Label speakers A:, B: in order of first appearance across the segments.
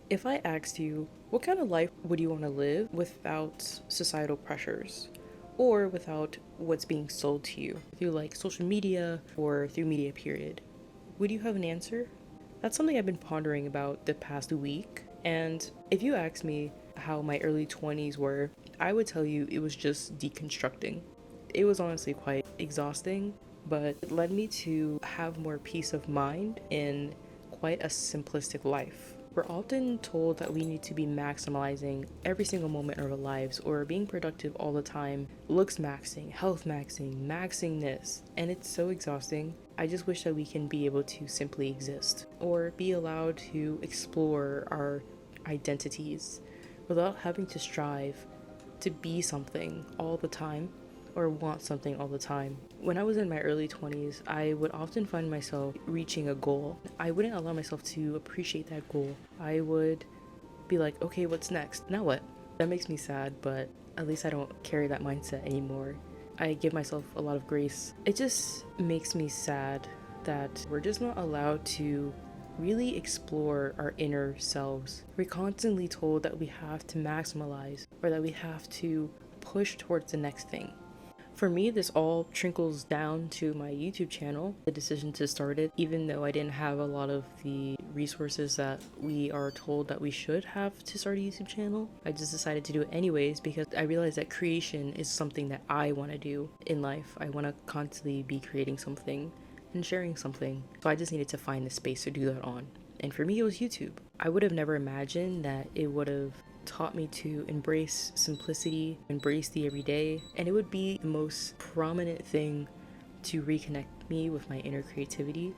A: If I asked you, what kind of life would you want to live without societal pressures? Or without what's being sold to you through like social media or through media period? Would you have an answer? That's something I've been pondering about the past week. And if you ask me how my early 20s were, I would tell you it was just deconstructing. It was honestly quite exhausting, but it led me to have more peace of mind in quite a simplistic life. We're often told that we need to be maximizing every single moment of our lives or being productive all the time, looks maxing, health maxing, maxing this, and it's so exhausting. I just wish that we can be able to simply exist or be allowed to explore our identities without having to strive to be something all the time or want something all the time. When I was in my early 20s, I would often find myself reaching a goal. I wouldn't allow myself to appreciate that goal. I would be like, okay, what's next? Now what? That makes me sad, but at least I don't carry that mindset anymore. I give myself a lot of grace. It just makes me sad that we're just not allowed to really explore our inner selves. We're constantly told that we have to maximize or that we have to push towards the next thing. For me, this all trickles down to my YouTube channel, the decision to start it, even though I didn't have a lot of the resources that we are told that we should have to start a YouTube channel. I just decided to do it anyways because I realized that creation is something that I want to do in life. I want to constantly be creating something and sharing something. So I just needed to find the space to do that on. And for me, it was YouTube. I would have never imagined that it would have taught me to embrace simplicity, embrace the everyday, and it would be the most prominent thing to reconnect me with my inner creativity.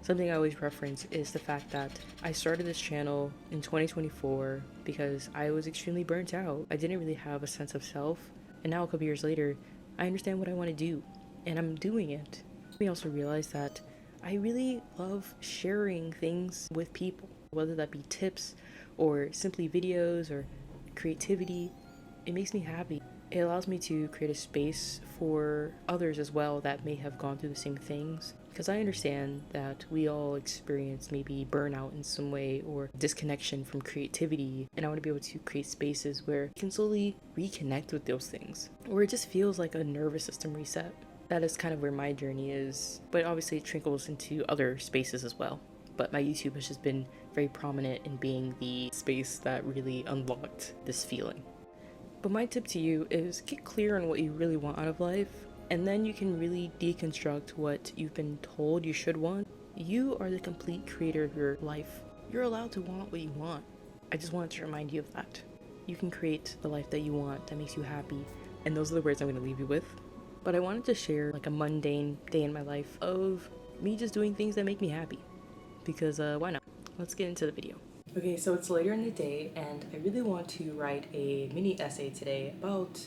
A: Something I always reference is the fact that I started this channel in 2024 because I was extremely burnt out. I didn't really have a sense of self, and now a couple years later, I understand what I want to do, and I'm doing it. We also realized that I really love sharing things with people, whether that be tips or simply videos or creativity. It makes me happy. It allows me to create a space for others as well that may have gone through the same things. Because I understand that we all experience maybe burnout in some way or disconnection from creativity. And I want to be able to create spaces where you can slowly reconnect with those things. Where it just feels like a nervous system reset. That is kind of where my journey is. But obviously it trickles into other spaces as well. But my YouTube has just been very prominent in being the space that really unlocked this feeling. But my tip to you is get clear on what you really want out of life, and then you can really deconstruct what you've been told you should want. You are the complete creator of your life. You're allowed to want what you want. I just wanted to remind you of that. You can create the life that you want that makes you happy, and those are the words I'm going to leave you with. But I wanted to share like a mundane day in my life of me just doing things that make me happy. Because why not? Let's get into the video. Okay, so it's later in the day, and I really want to write a mini essay today about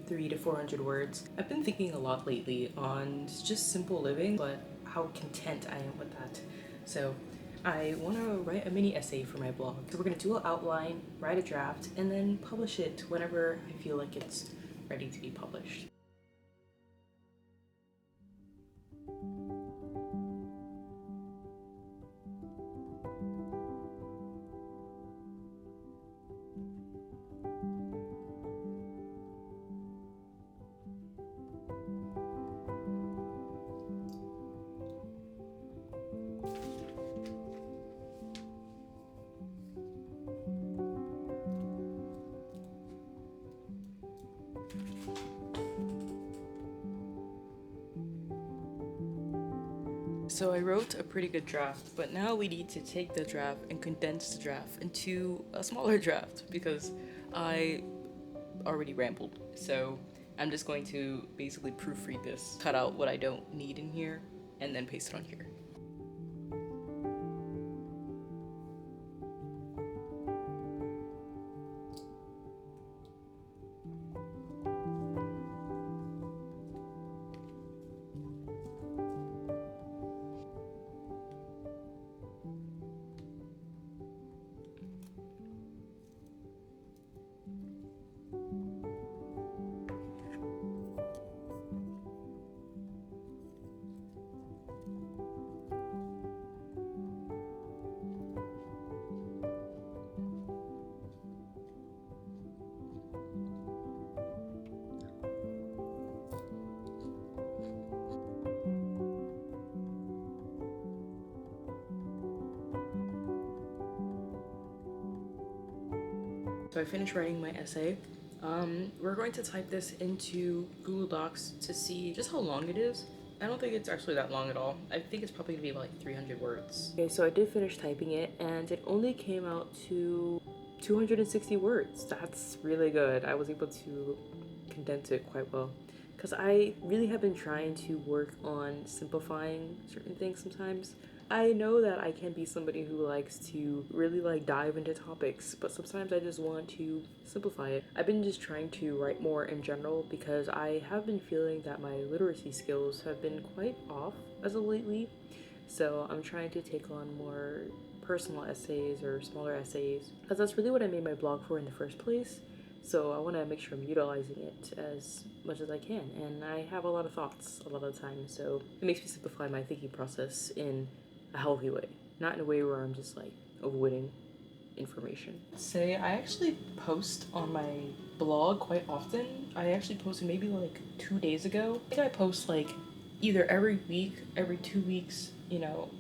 A: 300 to 400 words. I've been thinking a lot lately on just simple living, but how content I am with that. So I want to write a mini essay for my blog. So we're going to do an outline, write a draft, and then publish it whenever I feel like it's ready to be published. So I wrote a pretty good draft, but now we need to take the draft and condense the draft into a smaller draft because I already rambled. So I'm just going to basically proofread this, cut out what I don't need in here, and then paste it on here. So I finished writing my essay. We're going to type this into Google Docs to see just how long it is. I don't think it's actually that long at all. I think it's probably gonna be like 300 words. Okay, so I did finish typing it and it only came out to 260 words. That's really good. I was able to condense it quite well. Because I really have been trying to work on simplifying certain things sometimes. I know that I can be somebody who likes to really like dive into topics, but sometimes I just want to simplify it. I've been just trying to write more in general because I have been feeling that my literacy skills have been quite off as of lately. So I'm trying to take on more personal essays or smaller essays because that's really what I made my blog for in the first place. So I want to make sure I'm utilizing it as much as I can, and I have a lot of thoughts a lot of the time, so it makes me simplify my thinking process in a healthy way, not in a way where I'm just like avoiding information. Say I actually post on my blog quite often. I actually posted maybe like 2 days ago. I think I post like either every week, every 2 weeks,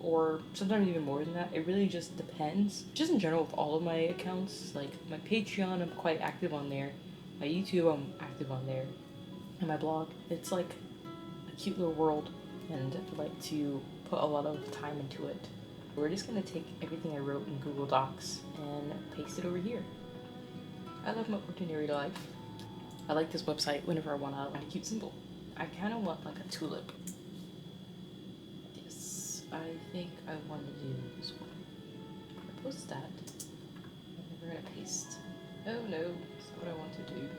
A: or sometimes even more than that. It really just depends. Just in general with all of my accounts, like my Patreon, I'm quite active on there. My YouTube, I'm active on there. And my blog, it's like a cute little world, and I like to put a lot of time into it. We're just gonna take everything I wrote in Google Docs and paste it over here. I love my ordinary life. I like this website whenever I want a cute symbol. I kind of want like a tulip. Yes, I think I want to do this one. I post that. I'm never gonna paste. Oh no, that's not what I want to do.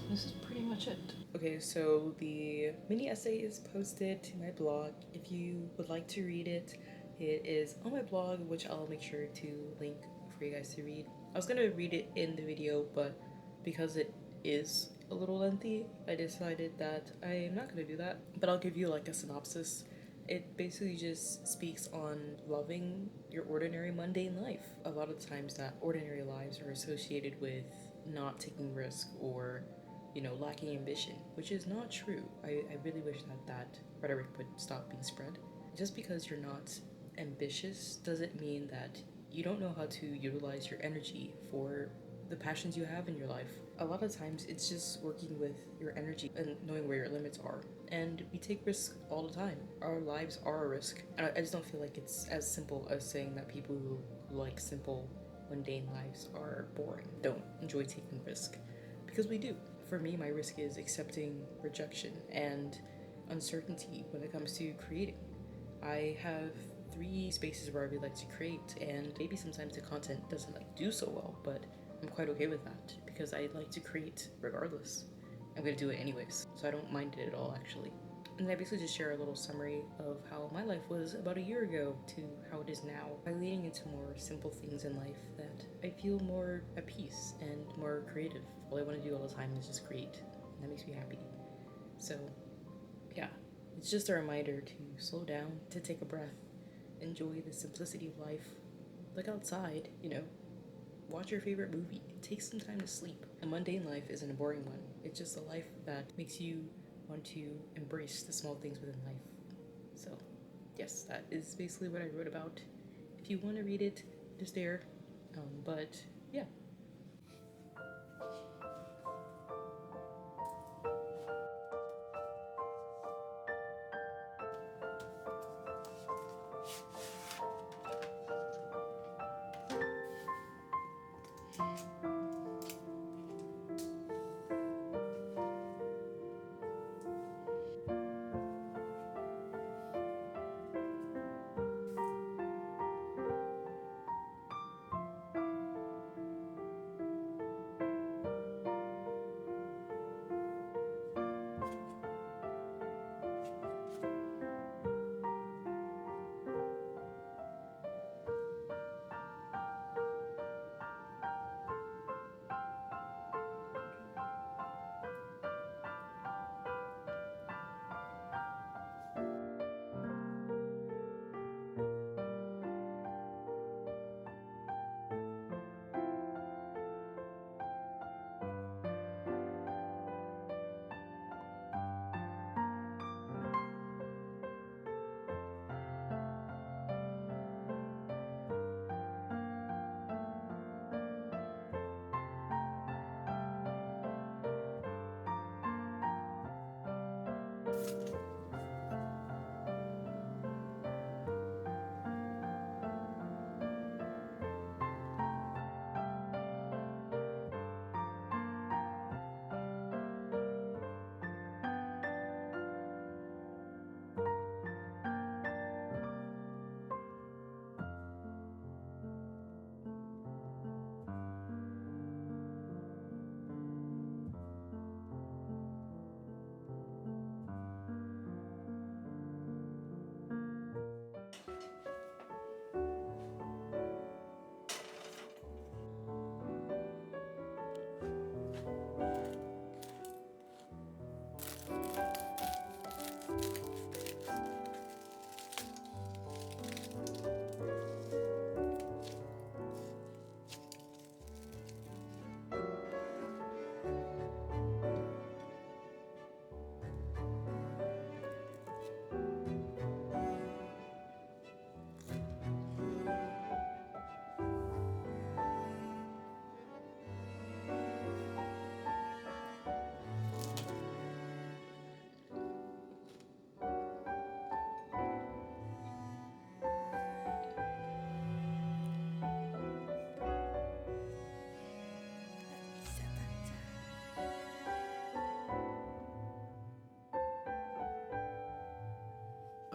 A: This is pretty much it. Okay, so the mini essay is posted to my blog. If you would like to read it, it is on my blog, which I'll make sure to link for you guys to read. I was gonna read it in the video, but because it is a little lengthy, I decided that I'm not gonna do that. But I'll give you like a synopsis. It basically just speaks on loving your ordinary mundane life. A lot of times that ordinary lives are associated with not taking risk or lacking ambition, which is not true. I really wish that rhetoric would stop being spread. Just because you're not ambitious doesn't mean that you don't know how to utilize your energy for the passions you have in your life. A lot of times it's just working with your energy and knowing where your limits are. And we take risks all the time. Our lives are a risk. And I just don't feel like it's as simple as saying that people who like simple, mundane lives are boring, don't enjoy taking risk. Because we do. For me, my risk is accepting rejection and uncertainty when it comes to creating. I have 3 spaces where I really like to create, and maybe sometimes the content doesn't do so well, but I'm quite okay with that because I like to create regardless. I'm gonna do it anyways, so I don't mind it at all actually. And I basically just share a little summary of how my life was about a year ago to how it is now by leaning into more simple things in life that I feel more at peace and more creative. All I want to do all the time is just create, and that makes me happy. So, yeah, it's just a reminder to slow down, to take a breath, enjoy the simplicity of life. Look outside, watch your favorite movie, take some time to sleep. A mundane life isn't a boring one, it's just a life that makes you want to embrace the small things within life. So, yes, that is basically what I wrote about. If you want to read it, it's there. But yeah.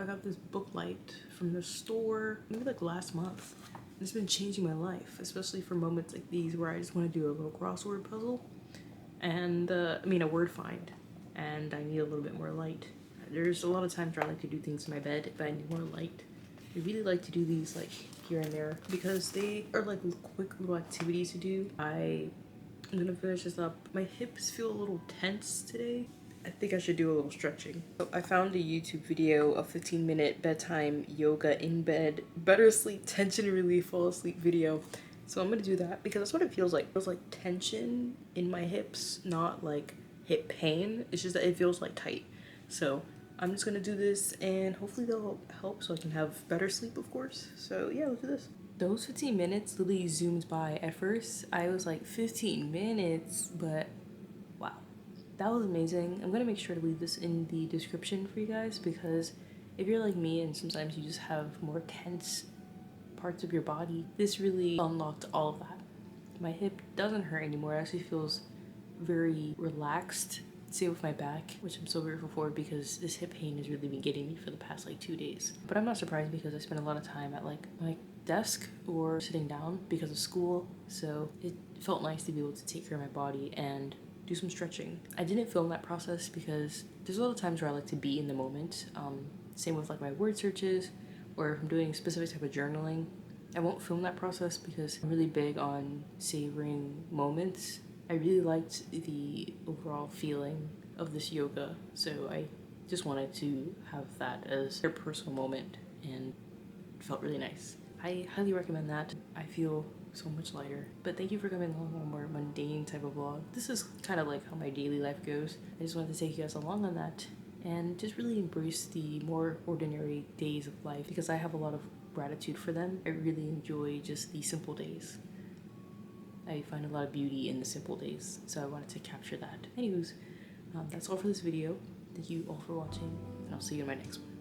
A: I got this book light from the store maybe like last month. And it's been changing my life, especially for moments like these where I just want to do a little crossword puzzle and a word find, and I need a little bit more light. There's a lot of times where I like to do things in my bed, but I need more light. I really like to do these like here and there because they are like quick little activities to do. I'm gonna finish this up. My hips feel a little tense today. I think I should do a little stretching. So I found a YouTube video, a 15-minute bedtime yoga in bed, better sleep, tension relief, fall asleep video. So I'm gonna do that because that's what it feels like. It feels like tension in my hips, not like hip pain. It's just that it feels like tight. So I'm just gonna do this and hopefully they'll help so I can have better sleep, of course. So yeah, let's do this. Those 15 minutes literally zoomed by. At first, I was like 15 minutes, but wow. That was amazing. I'm gonna make sure to leave this in the description for you guys because if you're like me and sometimes you just have more tense parts of your body, this really unlocked all of that. My hip doesn't hurt anymore. It actually feels very relaxed. Same with my back, which I'm so grateful for because this hip pain has really been getting me for the past like 2 days. But I'm not surprised because I spend a lot of time at like my desk or sitting down because of school. So it felt nice to be able to take care of my body and do some stretching. I didn't film that process because there's a lot of times where I like to be in the moment. Same with like my word searches or if I'm doing a specific type of journaling. I won't film that process because I'm really big on savoring moments. I really liked the overall feeling of this yoga, so I just wanted to have that as a personal moment and it felt really nice. I highly recommend that. I feel so much lighter. But thank you for coming along on a more mundane type of vlog. This is kind of like how my daily life goes. I just wanted to take you guys along on that and just really embrace the more ordinary days of life because I have a lot of gratitude for them. I really enjoy just the simple days. I find a lot of beauty in the simple days, so I wanted to capture that. Anywho's, that's all for this video. Thank you all for watching, and I'll see you in my next one.